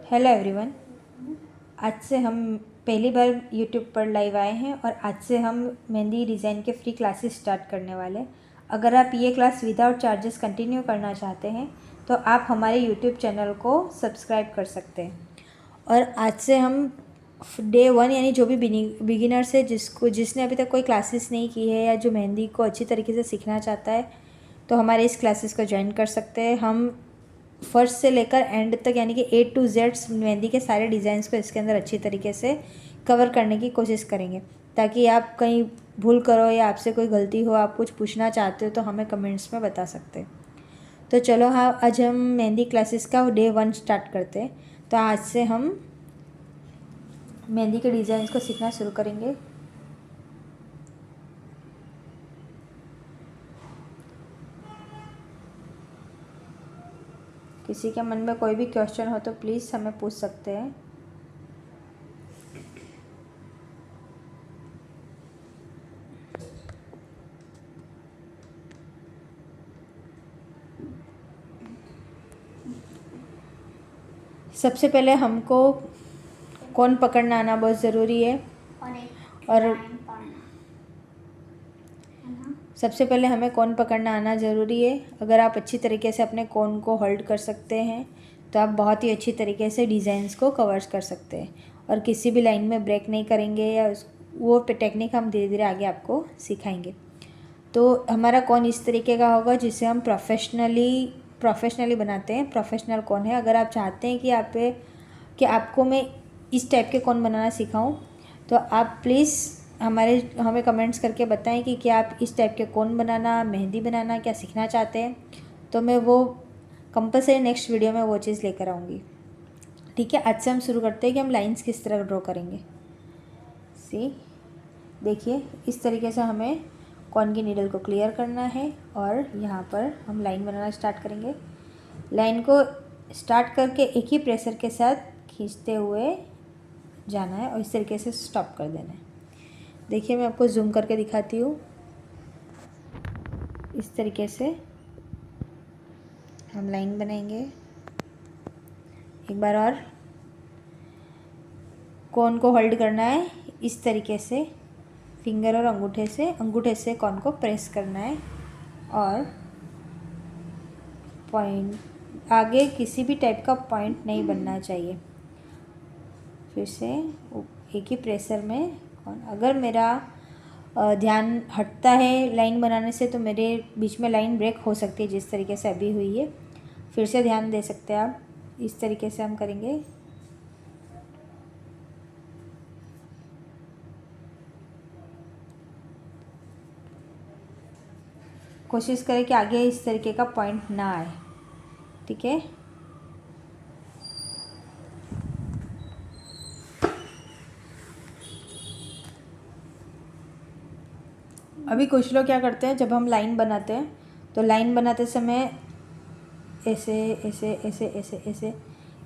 Hello everyone. आज से हम पहली बार यूट्यूब पर लाइव आए हैं और आज से हम मेहंदी डिज़ाइन के फ्री क्लासेस स्टार्ट करने वाले हैं। अगर आप ये क्लास विदाउट चार्जेस कंटिन्यू करना चाहते हैं तो आप हमारे यूट्यूब चैनल को सब्सक्राइब कर सकते हैं। और आज से हम डे 1 यानी जो भी बिगिनर्स है जिसने अभी तक कोई क्लासेस नहीं की है या जो मेहंदी को अच्छी तरीके से सीखना चाहता है तो हमारे इस क्लासेस को ज्वाइन कर सकते हैं। हम फर्स्ट से लेकर एंड तक यानी कि A to Z मेहंदी के सारे डिज़ाइंस को इसके अंदर अच्छी तरीके से कवर करने की कोशिश करेंगे, ताकि आप कहीं भूल करो या आपसे कोई गलती हो, आप कुछ पूछना चाहते हो तो हमें कमेंट्स में बता सकते हैं। तो चलो हाँ, आज हम मेहंदी क्लासेस का डे 1 स्टार्ट करते हैं। तो आज से हम मेहंदी के डिज़ाइंस को सीखना शुरू करेंगे। किसी के मन में कोई भी क्वेश्चन हो तो प्लीज़ हमें पूछ सकते हैं। सबसे पहले हमको कोन पकड़ना आना बहुत ज़रूरी है और सबसे पहले हमें कोन पकड़ना आना ज़रूरी है। अगर आप अच्छी तरीके से अपने कोन को होल्ड कर सकते हैं तो आप बहुत ही अच्छी तरीके से डिज़ाइंस को कवर कर सकते हैं और किसी भी लाइन में ब्रेक नहीं करेंगे या वो टेक्निक हम धीरे धीरे आगे आपको सिखाएंगे। तो हमारा कोन इस तरीके का होगा जिसे हम प्रोफेशनली बनाते हैं। प्रोफेशनल कोन है। अगर आप चाहते हैं कि आपको मैं इस टाइप के कोन बनाना सिखाऊं तो आप प्लीज़ हमें कमेंट्स करके बताएं कि क्या आप इस टाइप के कोन बनाना, मेहंदी बनाना क्या सीखना चाहते हैं। तो मैं वो कंपलसरी नेक्स्ट वीडियो में वो चीज़ लेकर आऊँगी। ठीक है, आज से हम शुरू करते हैं कि हम लाइंस किस तरह ड्रॉ करेंगे। देखिए, इस तरीके से हमें कॉन की नीडल को क्लियर करना है और यहाँ पर हम लाइन बनाना स्टार्ट करेंगे। लाइन को स्टार्ट करके एक ही प्रेशर के साथ खींचते हुए जाना है और इस तरीके से स्टॉप कर देना है। देखिए, मैं आपको जूम करके दिखाती हूँ। इस तरीके से हम लाइन बनाएंगे। एक बार और कॉन को होल्ड करना है इस तरीके से, फिंगर और अंगूठे से कॉन को प्रेस करना है और पॉइंट आगे किसी भी टाइप का पॉइंट नहीं बनना चाहिए। फिर से एक ही प्रेशर में कॉन। अगर मेरा ध्यान हटता है लाइन बनाने से तो मेरे बीच में लाइन ब्रेक हो सकती है, जिस तरीके से अभी हुई है। फिर से ध्यान दे सकते हैं आप। इस तरीके से हम करेंगे। कोशिश करें कि आगे इस तरीके का पॉइंट ना आए। ठीक है, अभी कुछ लोग क्या करते हैं, जब हम लाइन बनाते हैं तो लाइन बनाते समय ऐसे ऐसे ऐसे ऐसे ऐसे।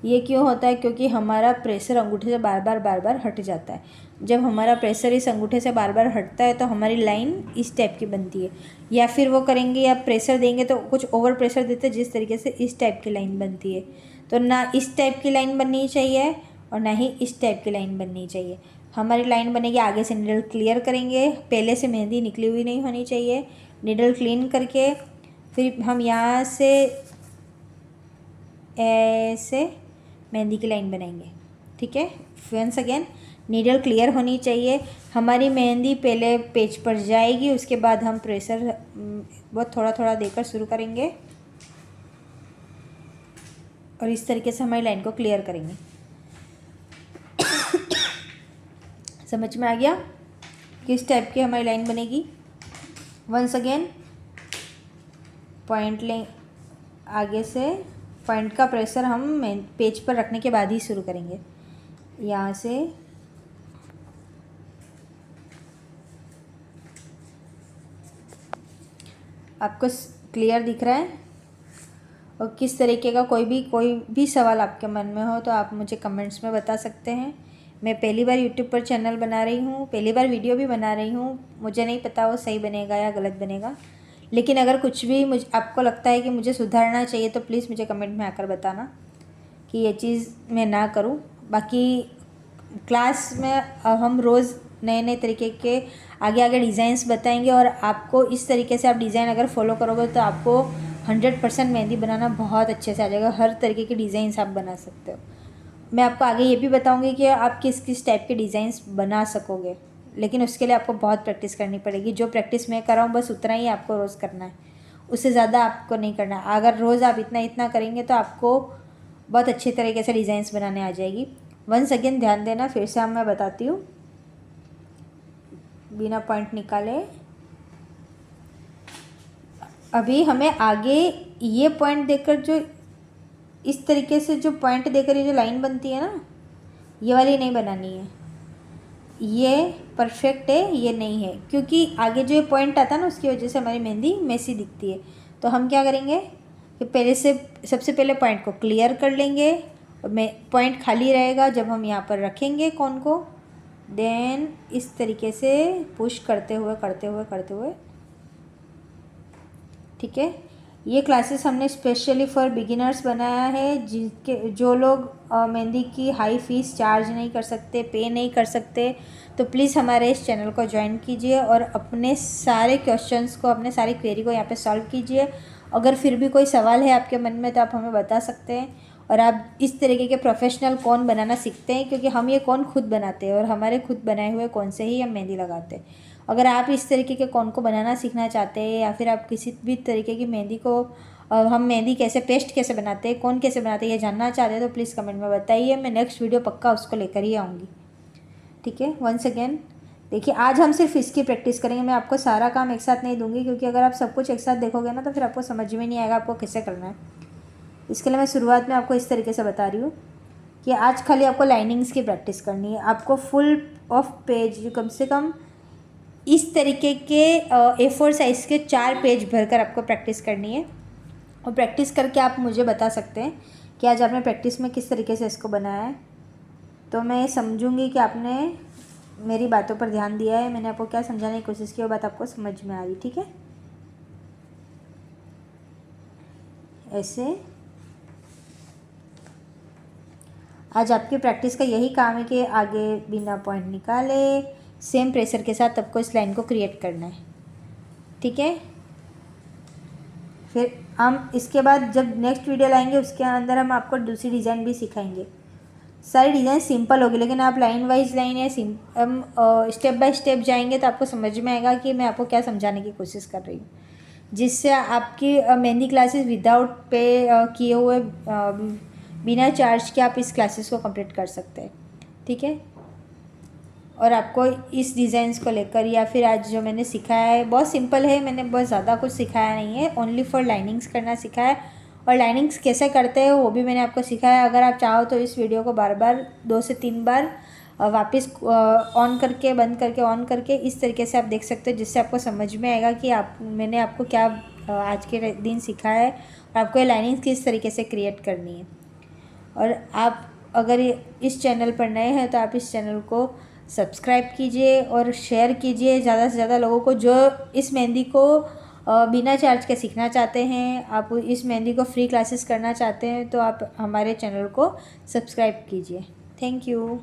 ये क्यों होता है? क्योंकि हमारा प्रेशर अंगूठे से बार बार हट जाता है। जब हमारा प्रेशर इस अंगूठे से बार बार हटता है तो हमारी लाइन इस टाइप की बनती है। या फिर वो करेंगे या प्रेशर देंगे तो कुछ ओवर प्रेशर देते हैं, जिस तरीके से इस टाइप की लाइन बनती है। तो ना इस टाइप की लाइन बननी चाहिए और ना ही इस टाइप की लाइन बननी चाहिए। हमारी लाइन बनेगी, आगे से निडल क्लियर करेंगे। पहले से मेहंदी निकली हुई नहीं होनी चाहिए। निडल क्लीन करके फिर हम यहाँ से ऐसे मेहंदी की लाइन बनाएंगे। ठीक है, वंस अगेन नीडल क्लियर होनी चाहिए। हमारी मेहंदी पहले पेज पर जाएगी, उसके बाद हम प्रेशर बहुत थोड़ा थोड़ा देकर शुरू करेंगे और इस तरीके से हमारी लाइन को क्लियर करेंगे। समझ में आ गया किस टाइप की हमारी लाइन बनेगी? वंस अगेन पॉइंट लें, आगे से पॉइंट का प्रेशर हम पेज पर रखने के बाद ही शुरू करेंगे। यहाँ से आपको क्लियर दिख रहा है? और किस तरीके का कोई भी सवाल आपके मन में हो तो आप मुझे कमेंट्स में बता सकते हैं। मैं पहली बार यूट्यूब पर चैनल बना रही हूँ, पहली बार वीडियो भी बना रही हूँ। मुझे नहीं पता वो सही बनेगा या गलत बनेगा, लेकिन अगर कुछ भी आपको लगता है कि मुझे सुधारना चाहिए तो प्लीज़ मुझे कमेंट में आकर बताना कि ये चीज़ मैं ना करूँ। बाकी क्लास में हम रोज़ नए नए तरीके के आगे आगे डिज़ाइंस बताएंगे और आपको इस तरीके से आप डिज़ाइन अगर फॉलो करोगे तो आपको 100% मेहंदी बनाना बहुत अच्छे से आ जाएगा। हर तरीके के डिज़ाइंस आप बना सकते हो। मैं आपको आगे ये भी बताऊंगी कि आप किस किस टाइप के डिज़ाइंस बना सकोगे, लेकिन उसके लिए आपको बहुत प्रैक्टिस करनी पड़ेगी। जो प्रैक्टिस मैं कर रहा हूँ बस उतना ही आपको रोज़ करना है, उससे ज़्यादा आपको नहीं करना। अगर रोज़ आप इतना इतना करेंगे तो आपको बहुत अच्छे तरीके से डिज़ाइंस बनाने आ जाएगी। वंस अगेन ध्यान देना, फिर से मैं बताती हूँ। बिना पॉइंट निकाले अभी हमें आगे ये पॉइंट देकर जो इस तरीके से जो पॉइंट देकर ये जो लाइन बनती है ना, ये वाली नहीं बनानी है। ये परफेक्ट है, ये नहीं है, क्योंकि आगे जो ये पॉइंट आता है ना उसकी वजह से हमारी मेहंदी मेसी दिखती है। तो हम क्या करेंगे कि पहले से सबसे पहले पॉइंट को क्लियर कर लेंगे और मैं पॉइंट खाली रहेगा जब हम यहाँ पर रखेंगे कोन को। देन इस तरीके से पुश करते हुए ठीक है। ये क्लासेस हमने स्पेशली फॉर बिगिनर्स बनाया है, जिनके जो लोग मेहंदी की हाई फीस चार्ज नहीं कर सकते, पे नहीं कर सकते, तो प्लीज़ हमारे इस चैनल को ज्वाइन कीजिए और अपने सारे क्वेश्चंस को, अपने सारी क्वेरी को यहाँ पे सॉल्व कीजिए। अगर फिर भी कोई सवाल है आपके मन में तो आप हमें बता सकते हैं। और आप इस तरीके के प्रोफेशनल कोन बनाना सीखते हैं, क्योंकि हम ये कोन खुद बनाते हैं और हमारे खुद बनाए हुए कोन से ही हम मेहंदी लगाते हैं। अगर आप इस तरीके के कोन को बनाना सीखना चाहते हैं या फिर आप किसी भी तरीके की मेहंदी को हम मेहंदी कैसे पेस्ट कैसे बनाते हैं, कोन कैसे बनाते हैं, ये जानना चाहते हैं तो प्लीज़ कमेंट में बताइए। मैं नेक्स्ट वीडियो पक्का उसको लेकर ही आऊँगी। ठीक है। वंस अगेन देखिए, आज हम सिर्फ इसकी प्रैक्टिस करेंगे। मैं आपको सारा काम एक साथ नहीं दूंगी, क्योंकि अगर आप सब कुछ एक साथ देखोगे ना तो फिर आपको समझ में नहीं आएगा आपको कैसे करना है। इसके लिए मैं शुरुआत में आपको इस तरीके से बता रही हूँ कि आज खाली आपको लाइनिंग्स की प्रैक्टिस करनी है। आपको फुल ऑफ पेज कम से कम इस तरीके के A4 साइज़ के 4 पेज भरकर आपको प्रैक्टिस करनी है। और प्रैक्टिस करके आप मुझे बता सकते हैं कि आज आपने प्रैक्टिस में किस तरीके से इसको बनाया है। तो मैं समझूंगी कि आपने मेरी बातों पर ध्यान दिया है, मैंने आपको क्या समझाने की कोशिश की वो बात आपको समझ में आ रही। ठीक है। ऐसे आज आपकी प्रैक्टिस का यही काम है कि आगे बिना पॉइंट निकाले सेम प्रेशर के साथ आपको इस लाइन को क्रिएट करना है। ठीक है। फिर हम इसके बाद जब नेक्स्ट वीडियो लाएंगे उसके अंदर हम आपको दूसरी डिज़ाइन भी सिखाएंगे। सारी डिज़ाइन सिंपल होगी, लेकिन आप लाइन वाइज लाइन या हम स्टेप बाय स्टेप जाएंगे तो आपको समझ में आएगा कि मैं आपको क्या समझाने की कोशिश कर रही हूँ, जिससे आपकी मेहंदी क्लासेस विदाउट पे किए हुए बिना चार्ज के आप इस क्लासेस को कंप्लीट कर सकते हैं। ठीक है। और आपको इस डिज़ाइंस को लेकर या फिर आज जो मैंने सिखाया है बहुत सिंपल है, मैंने बहुत ज़्यादा कुछ सिखाया नहीं है, ओनली फॉर लाइनिंग्स करना सिखाया है। और लाइनिंग्स कैसे करते हैं वो भी मैंने आपको सिखाया है। अगर आप चाहो तो इस वीडियो को बार बार 2 से 3 बार वापस ऑन करके बंद करके ऑन करके इस तरीके से आप देख सकते हो, जिससे आपको समझ में आएगा कि मैंने आपको क्या आज के दिन सिखाया है और आपको ये लाइनिंग्स किस तरीके से क्रिएट करनी है। और आप अगर इस चैनल पर नए हैं तो आप इस चैनल को सब्सक्राइब कीजिए और शेयर कीजिए ज़्यादा से ज़्यादा लोगों को जो इस मेहंदी को बिना चार्ज के सीखना चाहते हैं। आप इस मेहंदी को फ्री क्लासेस करना चाहते हैं तो आप हमारे चैनल को सब्सक्राइब कीजिए। Thank you.